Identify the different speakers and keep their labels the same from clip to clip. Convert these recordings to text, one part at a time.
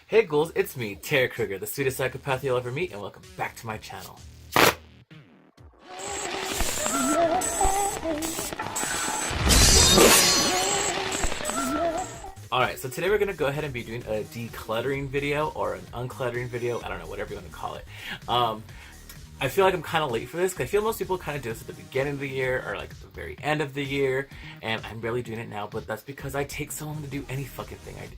Speaker 1: Hey ghouls, it's me, Krueger, the sweetest psychopath you'll ever meet, and welcome back to my channel. Alright, so today we're going to go ahead and be doing a decluttering video, or an uncluttering video, I don't know, whatever you want to call it. I feel like I'm kind of late for this, because I feel most people kind of do this at the beginning of the year, or like at the very end of the year, and I'm barely doing it now, but that's because I take so long to do any fucking thing I do.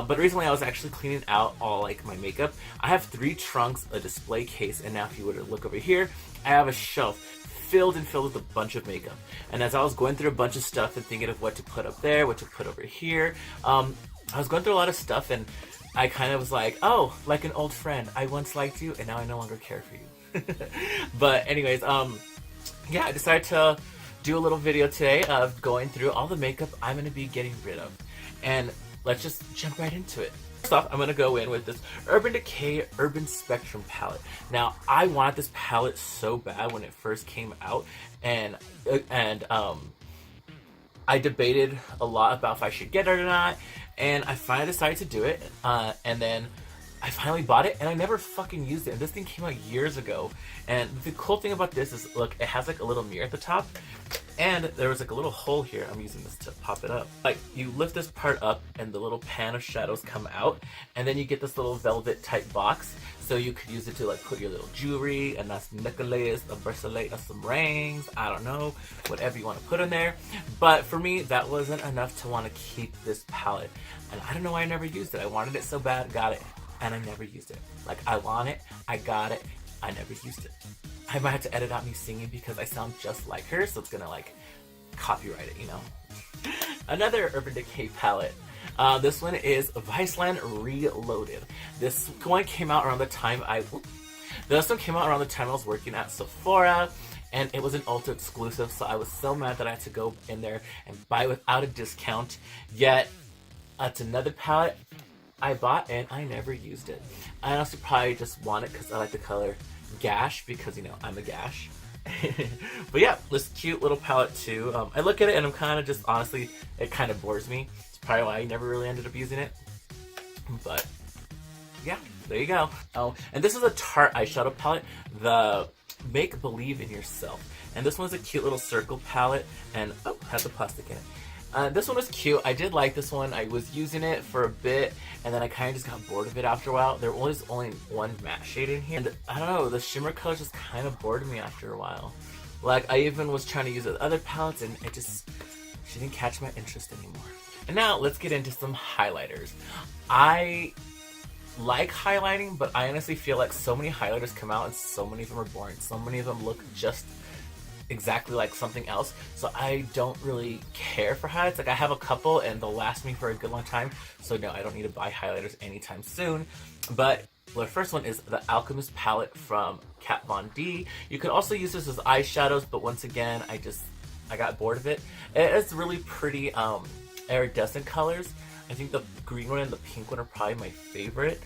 Speaker 1: But recently I was actually cleaning out all like my makeup. I have 3 trunks, a display case, and now if you were to look over here, I have a shelf filled with a bunch of makeup. And as I was going through a bunch of stuff and thinking of what to put up there, what to put over here, I was going through a lot of stuff, and I kind of was like, oh, like an old friend, I once liked you and now I no longer care for you. But anyways, yeah, I decided to do a little video today of going through all the makeup I'm going to be getting rid of. And let's just jump right into it. First off, I'm going to go in with this Urban Decay Urban Spectrum palette. Now, I wanted this palette so bad when it first came out, and I debated a lot about if I should get it or not, and I finally decided to do it, and then I finally bought it, and I never fucking used it. And this thing came out years ago. And the cool thing about this is, look, it has like a little mirror at the top, and there was like a little hole here. I'm using this to pop it up. Like, you lift this part up, and the little pan of shadows come out, and then you get this little velvet type box. So you could use it to like put your little jewelry, and that's necklace, a bracelet, or some rings. I don't know, whatever you want to put in there. But for me, that wasn't enough to want to keep this palette. And I don't know why I never used it. I wanted it so bad, got it. And I never used it. Like, I want it, I got it, I never used it. I might have to edit out me singing because I sound just like her, so it's gonna like copyright it, you know? Another Urban Decay palette. This one is Viceland Reloaded. This one came out around the time I was working at Sephora, and it was an Ulta exclusive, so I was so mad that I had to go in there and buy it without a discount. Yet, it's another palette I bought and I never used it. I honestly probably just want it because I like the color Gash, because, you know, I'm a Gash. But yeah, this cute little palette too. I look at it and I'm kind of just, honestly, it kind of bores me. It's probably why I never really ended up using it. But yeah, there you go. Oh, and this is a Tarte eyeshadow palette, the Make Believe in Yourself. And this one's a cute little circle palette, and oh, has the plastic in it. This one was cute. I did like this one. I was using it for a bit, and then I kind of just got bored of it after a while. There was only one matte shade in here, and I don't know, the shimmer colors just kind of bored me after a while. Like, I even was trying to use it with other palettes, and she didn't catch my interest anymore. And now, let's get into some highlighters. I like highlighting, but I honestly feel like so many highlighters come out, and so many of them are boring. So many of them look just exactly like something else, so I don't really care for highlights. Like, I have a couple and they'll last me for a good long time, so no, I don't need to buy highlighters anytime soon. But the first one is the Alchemist palette from Kat Von D. You could also use this as eyeshadows, but once again, I got bored of it. It's really pretty iridescent colors. I think the green one and the pink one are probably my favorite.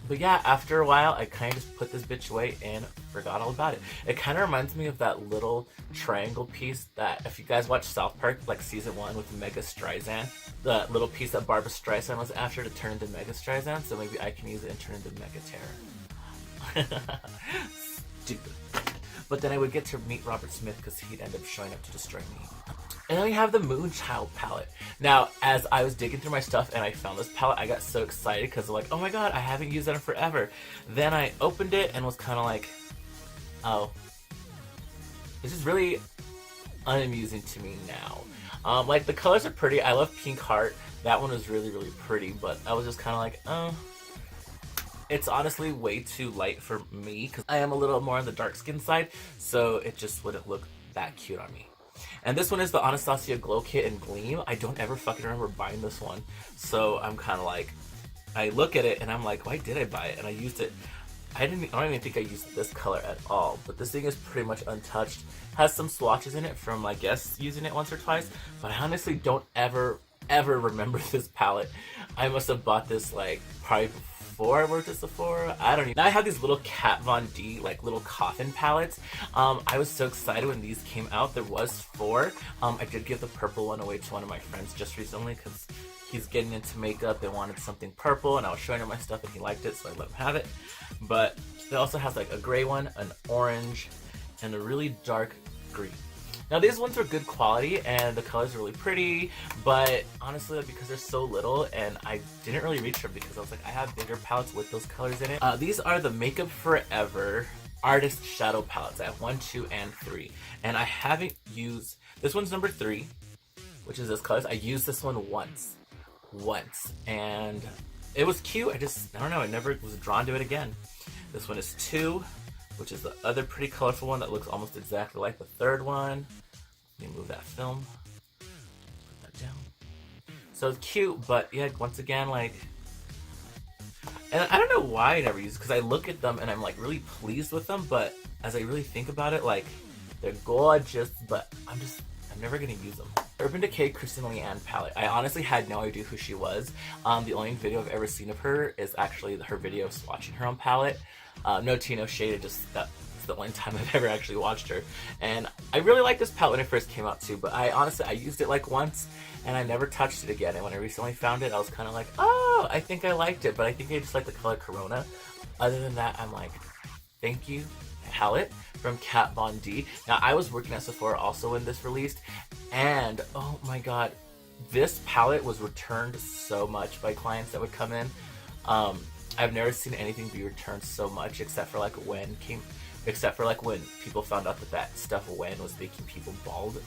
Speaker 1: But yeah, after a while, I kind of just put this bitch away and forgot all about it. It kind of reminds me of that little triangle piece that, if you guys watch South Park, like season 1 with Mega Streisand, the little piece that Barbara Streisand was after to turn into Mega Streisand, so maybe I can use it and turn into Mega Terror. Stupid. But then I would get to meet Robert Smith because he'd end up showing up to destroy me. And then we have the Moonchild palette. Now, as I was digging through my stuff and I found this palette, I got so excited because I'm like, oh my god, I haven't used that in forever. Then I opened it and was kind of like, oh, this is really unamusing to me now. Like, the colors are pretty. I love Pink Heart. That one was really, really pretty, but I was just kind of like, oh, it's honestly way too light for me because I am a little more on the dark skin side, so it just wouldn't look that cute on me. And this one is the Anastasia Glow Kit in Gleam. I don't ever fucking remember buying this one. So I'm kind of like, I look at it and I'm like, why did I buy it? And I used it. I don't even think I used this color at all. But this thing is pretty much untouched. Has some swatches in it from, I guess, using it once or twice. But I honestly don't ever remember this palette. I must have bought this like probably before I worked at Sephora. I don't even. Now I have these little Kat Von D, like, little coffin palettes. I was so excited when these came out. There was 4. I did give the purple one away to one of my friends just recently because he's getting into makeup and wanted something purple, and I was showing him my stuff and he liked it, so I let him have it. But it also has like a gray one, an orange, and a really dark green. Now these ones are good quality and the colors are really pretty, but honestly, because they're so little and I didn't really reach them because I was like, I have bigger palettes with those colors in it. These are the Makeup Forever Artist Shadow Palettes. I have 1, 2, and 3. And I haven't used, this one's number 3, which is this color. I used this one once, and it was cute. I don't know, I never was drawn to it again. This one is 2, which is the other pretty colorful one that looks almost exactly like the third one. Let me move that film. Put that down. So it's cute, but yeah, once again, like, and I don't know why I never use it, because I look at them and I'm like really pleased with them, but as I really think about it, like, they're gorgeous, but I'm never gonna use them. Urban Decay Kristen Leanne palette. I honestly had no idea who she was. The only video I've ever seen of her is actually her video swatching her own palette. No tea, no shade, that's the only time I've ever actually watched her. And I really liked this palette when it first came out too, but I used it like once and I never touched it again. And when I recently found it, I was kind of like, oh, I think I liked it, but I think I just like the color Corona. Other than that, I'm like, thank you, palette from Kat Von D. Now, I was working at Sephora also when this released, and oh my god, this palette was returned so much by clients that would come in. I've never seen anything be returned so much, except for like when people found out that stuff Wen was making people bald.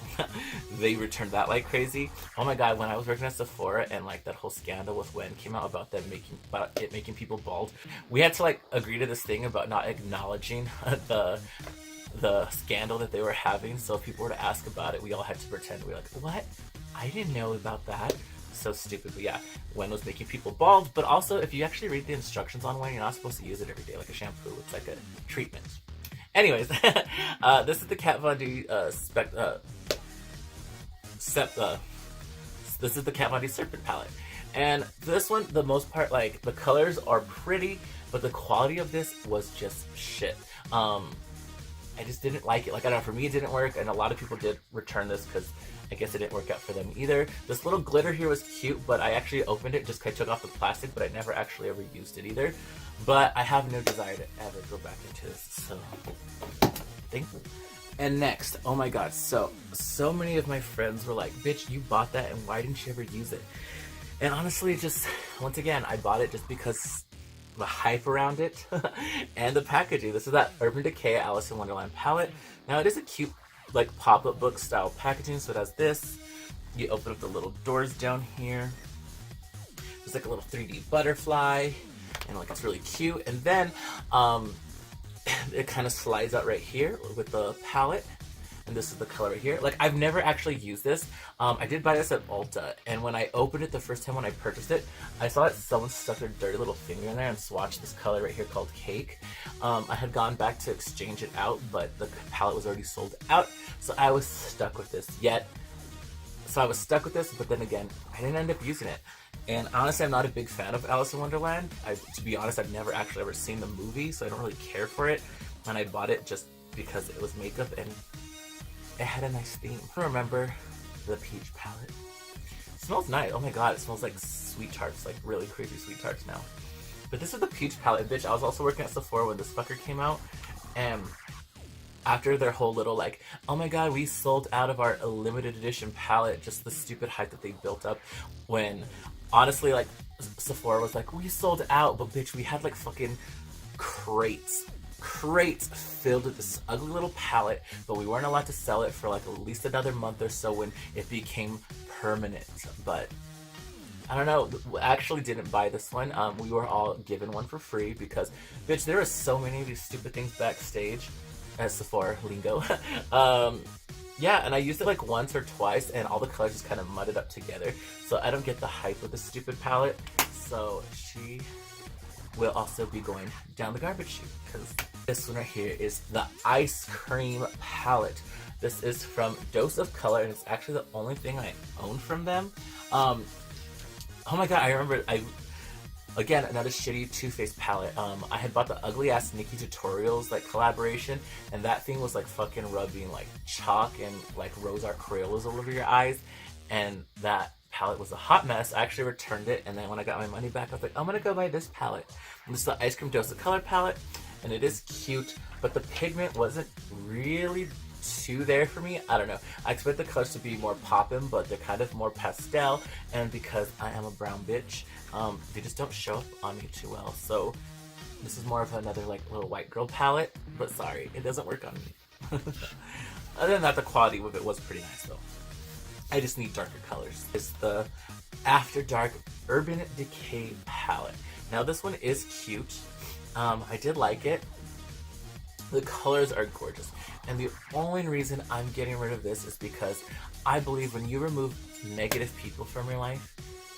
Speaker 1: They returned that like crazy. Oh my god, when I was working at Sephora and like that whole scandal with Wen came out about it making people bald, we had to like agree to this thing about not acknowledging the scandal that they were having. So if people were to ask about it, we all had to pretend we were like, what? I didn't know about that. So stupid. But yeah, Wen was making people bald, but also if you actually read the instructions on Wen, you're not supposed to use it every day like a shampoo. It's like a treatment. Anyways, this is the Kat Von D this is the Kat Von D Serpent palette. And this one, the most part, like, the colors are pretty, but the quality of this was just shit. I just didn't like it. Like, I don't know, for me it didn't work, and a lot of people did return this because I guess it didn't work out for them either. This little glitter here was cute, but I actually opened it just because I took off the plastic, but I never actually ever used it either. But I have no desire to ever go back into this, so thank you. And next, oh my god, so many of my friends were like, bitch, you bought that and why didn't you ever use it? And honestly, just, once again, I bought it just because the hype around it and the packaging. This is that Urban Decay Alice in Wonderland palette. Now it is a cute like pop-up book style packaging, so it has this. You open up the little doors down here. There's like a little 3D butterfly, and like it's really cute. And then it kind of slides out right here with the palette. And this is the color right here. Like, I've never actually used this. I did buy this at Ulta, and when I opened it the first time when I purchased it, I saw that someone stuck their dirty little finger in there and swatched this color right here called Cake. I had gone back to exchange it out, but the palette was already sold out, so I was stuck with this. But then again, I didn't end up using it. And honestly, I'm not a big fan of Alice in Wonderland. To be honest, I've never actually ever seen the movie, so I don't really care for it. And I bought it just because it was makeup and it had a nice theme. I remember the peach palette. It smells nice. Oh my god, it smells like sweet tarts, like really crazy sweet tarts now. But this is the peach palette, bitch. I was also working at Sephora when this fucker came out, and after their whole little like, oh my god, we sold out of our limited edition palette, just the stupid hype that they built up, when honestly, like, Sephora was like, we sold out, but bitch, we had like fucking crates filled with this ugly little palette, but we weren't allowed to sell it for like at least another month or so when it became permanent. But I don't know, we actually didn't buy this one. We were all given one for free because, bitch, there are so many of these stupid things backstage at Sephora lingo. Yeah, and I used it like once or twice, and all the colors just kind of mudded up together. So I don't get the hype of this stupid palette. So she will also be going down the garbage chute, because this one right here is the Ice Cream palette. This is from Dose of Color, and it's actually the only thing I own from them. Oh my god, I remember, again, another shitty Too Faced palette. I had bought the ugly ass Nikki Tutorials like collaboration, and that thing was like fucking rubbing like chalk and like rose art Crayolas all over your eyes, and that palette was a hot mess. I actually returned it, and then when I got my money back, I was like, I'm gonna go buy this palette. And this is the Ice Cream Dose of Color palette, and it is cute, but the pigment wasn't really too there for me. I don't know. I expect the colors to be more poppin', but they're kind of more pastel, and because I am a brown bitch, they just don't show up on me too well. So this is more of another like little white girl palette, but sorry, it doesn't work on me. Other than that, the quality of it was pretty nice though. I just need darker colors. It's the After Dark Urban Decay palette. Now this one is cute. I did like it. The colors are gorgeous. And the only reason I'm getting rid of this is because I believe when you remove negative people from your life,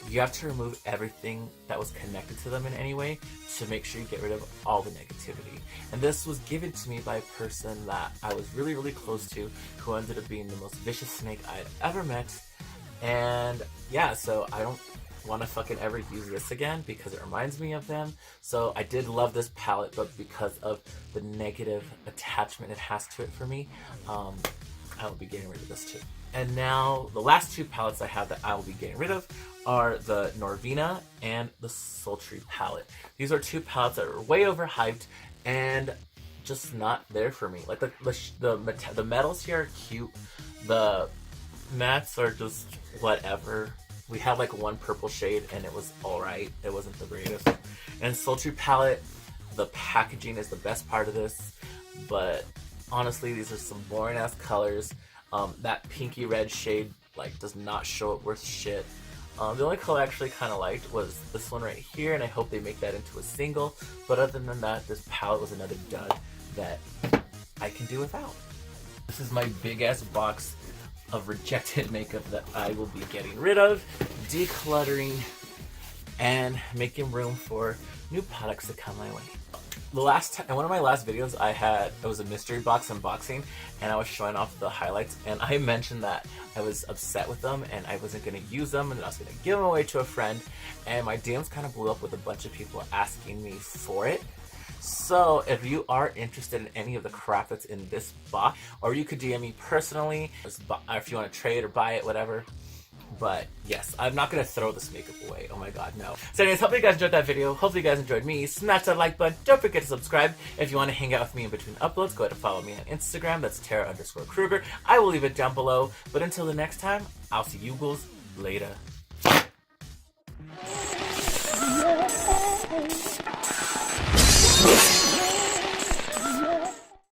Speaker 1: you have to remove everything that was connected to them in any way to make sure you get rid of all the negativity. And this was given to me by a person that I was really, really close to, who ended up being the most vicious snake I'd ever met. And yeah, so I don't want to fucking ever use this again because it reminds me of them. So I did love this palette, but because of the negative attachment it has to it for me, I will be getting rid of this too. And now the last two palettes I have that I will be getting rid of are the Norvina and the Sultry palette. These are two palettes that are way overhyped and just not there for me. Like the metals here are cute. The mattes are just whatever. We had like one purple shade and it was alright. It wasn't the greatest. And Sultry palette, the packaging is the best part of this, but honestly these are some boring ass colors. That pinky red shade like does not show up worth shit. The only color I actually kind of liked was this one right here, and I hope they make that into a single. But other than that, this palette was another dud that I can do without. This is my big ass box of rejected makeup that I will be getting rid of, decluttering, and making room for new products to come my way. The last time, in one of my last videos, it was a mystery box unboxing, and I was showing off the highlights, and I mentioned that I was upset with them, and I wasn't going to use them, and I was going to give them away to a friend, and my DMs kind of blew up with a bunch of people asking me for it. So if you are interested in any of the crap that's in this box, or you could DM me personally, or if you want to trade or buy it, whatever. But yes, I'm not going to throw this makeup away. Oh my god, no. So anyways, hope you guys enjoyed that video. Hopefully you guys enjoyed me. Smash that like button. Don't forget to subscribe. If you want to hang out with me in between uploads, go ahead and follow me on Instagram. That's Tara_Krueger. I will leave it down below. But until the next time, I'll see you guys later.